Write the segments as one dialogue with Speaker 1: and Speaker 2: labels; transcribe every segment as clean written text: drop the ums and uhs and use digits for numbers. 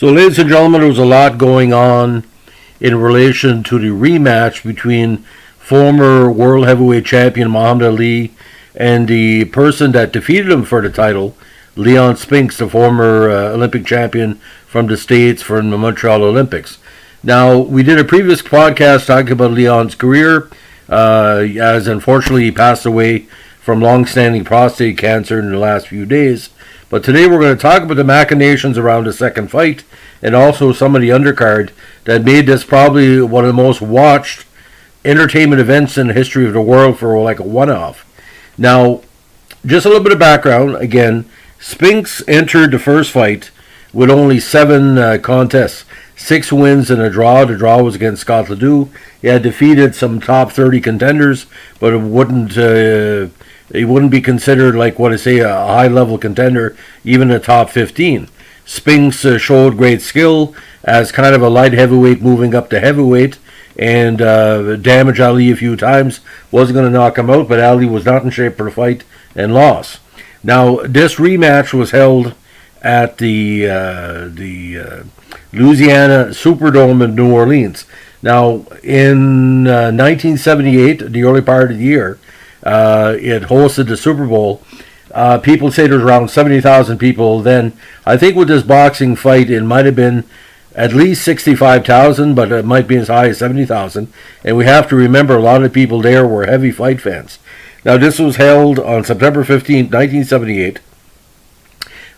Speaker 1: So, ladies and gentlemen, there was a lot going on in relation to the rematch between former world heavyweight champion Muhammad Ali and the person that defeated him for the title, Ali-Spinks, the former Olympic champion from the States from the Montreal Olympics. Now, we did a previous podcast talking about Leon's career, as unfortunately he passed away from long-standing prostate cancer in the last few days. But today we're going to talk about the machinations around the second fight and also some of the undercard that made this probably one of the most watched entertainment events in the history of the world for like a one-off. Now, just a little bit of background. Again, Spinks entered the first fight with only 7 contests, 6 wins and a draw. The draw was against Scott Ledoux. He had defeated some top 30 contenders, but he wouldn't be considered like what I say a high-level contender, even a top 15. Spinks showed great skill as kind of a light heavyweight moving up to heavyweight, and damaged Ali a few times. Wasn't going to knock him out, but Ali was not in shape for the fight and lost. Now, this rematch was held at the Louisiana Superdome in New Orleans. Now, in 1978, the early part of the year, it hosted the Super Bowl. People say there's around 70,000 people then. I think with this boxing fight, it might have been at least 65,000, but it might be as high as 70,000. And we have to remember a lot of the people there were heavy fight fans. Now, this was held on September 15th, 1978,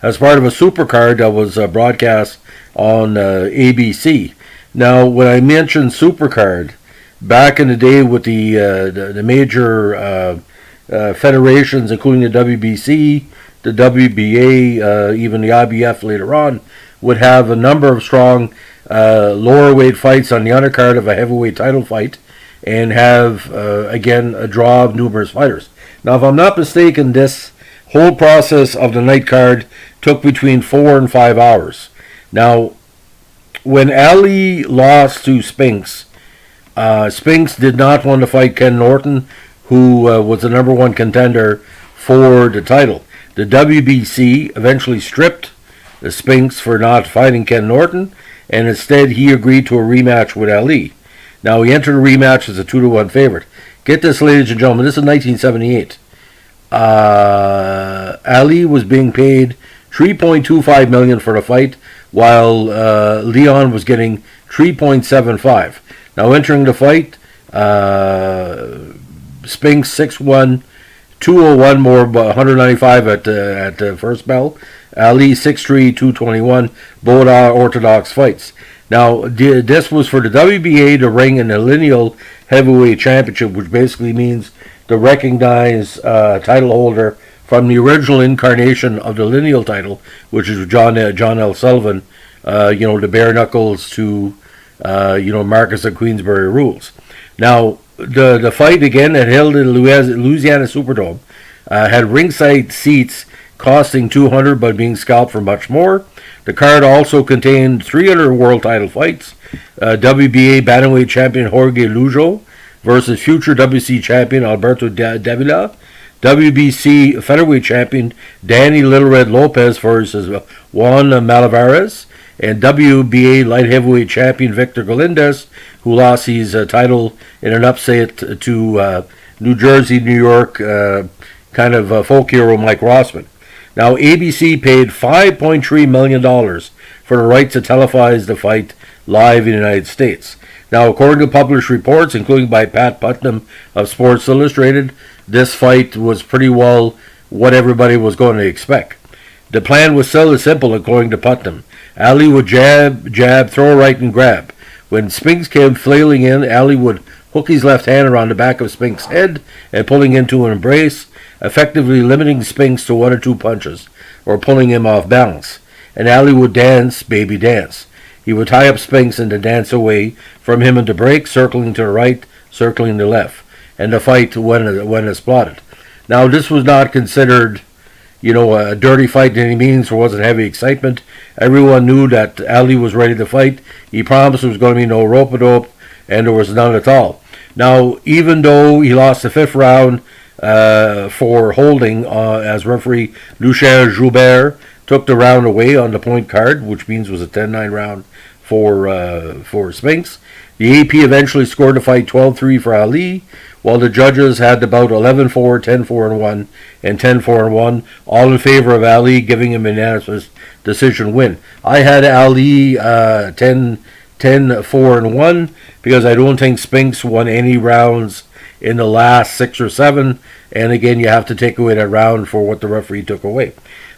Speaker 1: as part of a supercard that was broadcast on ABC. Now, when I mentioned supercard, back in the day with the major federations, including the WBC, the WBA, even the IBF later on, would have a number of strong lower weight fights on the undercard of a heavyweight title fight, and have, again, a draw of numerous fighters. Now, if I'm not mistaken, this whole process of the night card took between 4 and 5 hours. Now, when Ali lost to Spinks, Spinks did not want to fight Ken Norton, who was the number 1 contender for the title. The WBC eventually stripped the Spinks for not fighting Ken Norton, and instead he agreed to a rematch with Ali. Now, he entered a rematch as a 2-1 favorite. Get this, ladies and gentlemen, this is 1978. Ali was being paid $3.25 million for the fight, while Leon was getting $3.75. Now, entering the fight, Spinks 6'1", 201 more, but 195 at the first bell. Ali 6'3", 221, both are orthodox fights. Now, this was for the WBA, the ring, and the lineal heavyweight championship, which basically means the recognized title holder from the original incarnation of the lineal title, which is John L. Sullivan, the bare knuckles to, Marcus of Queensberry rules. Now, the fight, again, it held in Louisiana Superdome, had ringside seats costing $200 but being scalped for much more. The card also contained 300 world title fights. WBA bantamweight champion Jorge Lujo versus future WC champion Alberto Davila. WBC featherweight champion Danny Little Red Lopez versus Juan Malavarez. And WBA light heavyweight champion Victor Galindez, who lost his title in an upset to New Jersey, New York, kind of folk hero Mike Rossman. Now, ABC paid $5.3 million for the right to televise the fight live in the United States. Now, according to published reports, including by Pat Putnam of Sports Illustrated, this fight was pretty well what everybody was going to expect. The plan was still as simple, according to Putnam. Ali would jab, throw right, and grab. When Spinks came flailing in, Ali would hook his left hand around the back of Spinks' head and pulling into an embrace, effectively limiting Spinks to 1 or 2 punches, or pulling him off balance. And Ali would dance, baby dance. He would tie up Spinks and then dance away from him into break, circling to the right, circling to the left. And the fight went as plotted. Now, this was not considered, a dirty fight in any means. There wasn't heavy excitement. Everyone knew that Ali was ready to fight. He promised there was going to be no rope-a-dope, and there was none at all. Now, even though he lost the 5th round for holding as referee Lucien Joubert took the round away on the point card, which means it was a 10-9 round for Spinks. The AP eventually scored the fight 12-3 for Ali, while the judges had about 11-4, 10-4-1, and 10-4-1, all in favor of Ali, giving him an unanimous decision win. I had Ali 10-4-1 because I don't think Spinks won any rounds in the last 6 or 7, and again, you have to take away that round for what the referee took away.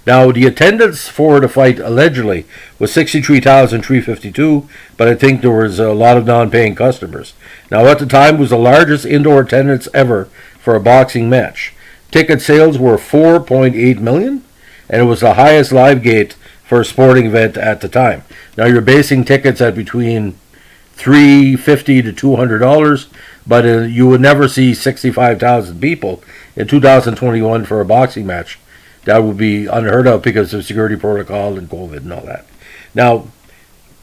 Speaker 1: Now, the attendance for the fight allegedly was 63,352, but I think there was a lot of non-paying customers. Now, at the time, it was the largest indoor attendance ever for a boxing match. Ticket sales were 4.8 million, and it was the highest live gate for a sporting event at the time. Now, you're basing tickets at between $350 to $200, but you would never see 65,000 people in 2021 for a boxing match. That would be unheard of because of security protocol and COVID and all that. Now,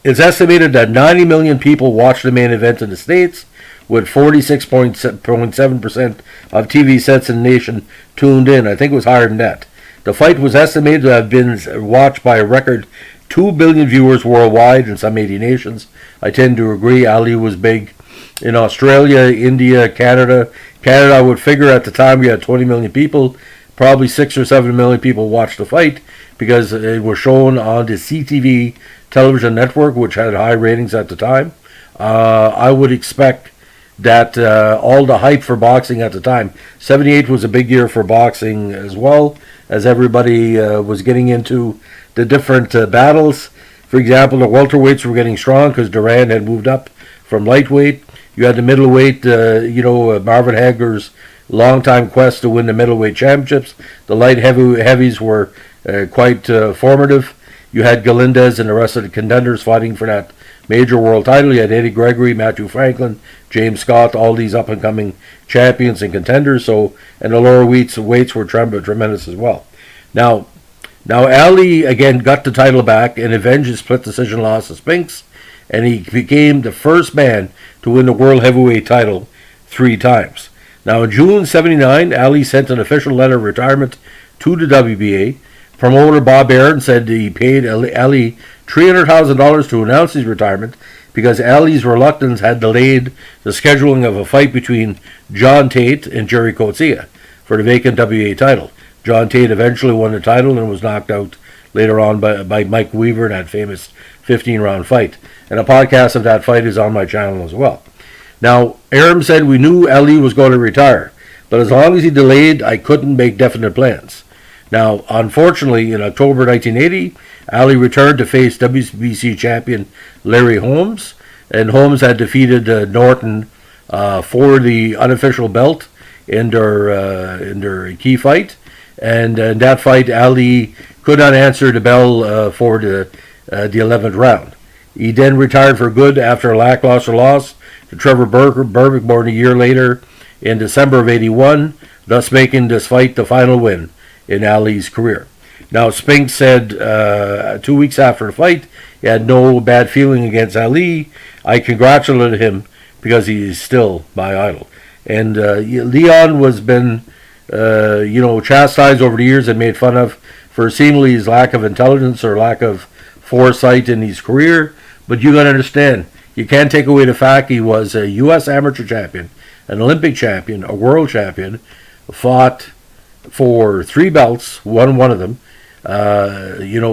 Speaker 1: it's estimated that 90 million people watched the main event in the States, with 46.7% of TV sets in the nation tuned in. I think it was higher than that. The fight was estimated to have been watched by a record 2 billion viewers worldwide in some 80 nations. I tend to agree. Ali was big in Australia, India, Canada. Canada, I would figure at the time we had 20 million people. Probably 6 or 7 million people watched the fight because it was shown on the CTV television network, which had high ratings at the time. I would expect that all the hype for boxing at the time, 78 was a big year for boxing as well, as everybody was getting into the different battles. For example, the welterweights were getting strong because Duran had moved up from lightweight. You had the middleweight, Marvin Hagler's long-time quest to win the middleweight championships. The light heavies were quite formative. You had Galindez and the rest of the contenders fighting for that major world title. You had Eddie Gregory, Matthew Franklin, James Scott, all these up-and-coming champions and contenders. So, and the lower weights were tremendous as well. Now Ali again got the title back and avenged his split decision loss to Spinks, and he became the first man to win the world heavyweight title 3 times. Now, in June '79, Ali sent an official letter of retirement to the WBA. Promoter Bob Arum said he paid Ali $300,000 to announce his retirement because Ali's reluctance had delayed the scheduling of a fight between John Tate and Jerry Coetzee for the vacant WBA title. John Tate eventually won the title and was knocked out later on by Mike Weaver in that famous 15-round fight. And a podcast of that fight is on my channel as well. Now, Arum said we knew Ali was going to retire, but as long as he delayed, I couldn't make definite plans. Now, unfortunately, in October 1980, Ali returned to face WBC champion Larry Holmes, and Holmes had defeated Norton for the unofficial belt in their key fight. And in that fight, Ali could not answer the bell for the 11th round. He then retired for good after a lackluster loss to Trevor Berbick more than a year later in December of '81, thus making this fight the final win in Ali's career. Now, Spinks said 2 weeks after the fight, he had no bad feeling against Ali. I congratulated him because he is still my idol. And Leon was been, chastised over the years and made fun of for seemingly his lack of intelligence or lack of foresight in his career. But you got to understand, you can't take away the fact he was a U.S. amateur champion, an Olympic champion, a world champion, fought for 3 belts, won one of them,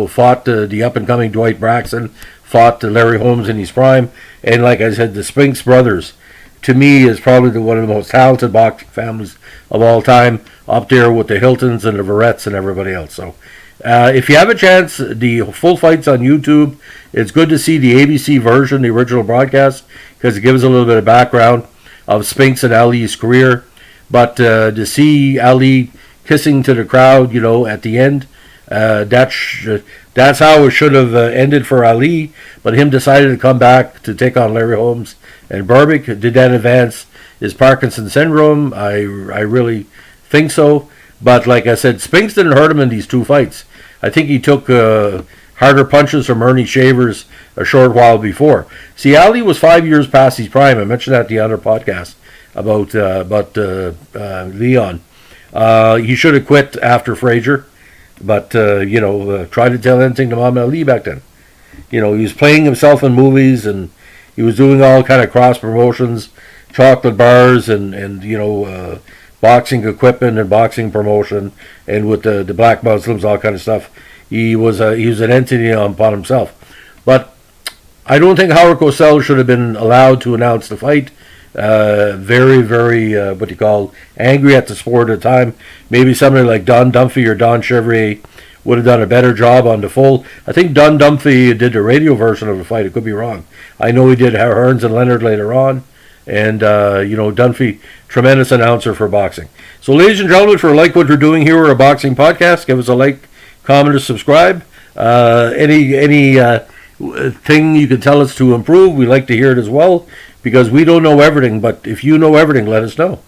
Speaker 1: fought the up-and-coming Dwight Braxton, fought Larry Holmes in his prime, and like I said, the Spinks brothers, to me, is probably one of the most talented boxing families of all time, up there with the Hiltons and the Verettes and everybody else. So, if you have a chance, the full fight's on YouTube. It's good to see the ABC version, the original broadcast, because it gives a little bit of background of Spinks and Ali's career. But to see Ali kissing to the crowd, at the end, that's how it should have ended for Ali. But him decided to come back to take on Larry Holmes and Berbick. Did that advance his Parkinson's syndrome? I really think so. But like I said, Spinks didn't hurt him in these 2 fights. I think he took harder punches from Ernie Shavers a short while before. See, Ali was 5 years past his prime. I mentioned that in the other podcast about Leon. He should have quit after Frazier. but tried to tell anything to Muhammad Ali back then. He was playing himself in movies, and he was doing all kind of cross promotions, chocolate bars, and boxing equipment and boxing promotion, and with the black Muslims, all kind of stuff. He was an entity upon himself. But I don't think Howard Cosell should have been allowed to announce the fight. Very, very, angry at the sport at the time. Maybe somebody like Don Dumphy or Don Chevrier would have done a better job on the full. I think Don Dumphy did the radio version of the fight. It could be wrong. I know he did Hearns and Leonard later on. And, Dunphy, tremendous announcer for boxing. So, ladies and gentlemen, if you like what we're doing here, we're a boxing podcast. Give us a like, comment, or subscribe. Any thing you can tell us to improve, we like to hear it as well, because we don't know everything. But if you know everything, let us know.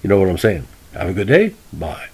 Speaker 1: You know what I'm saying. Have a good day. Bye.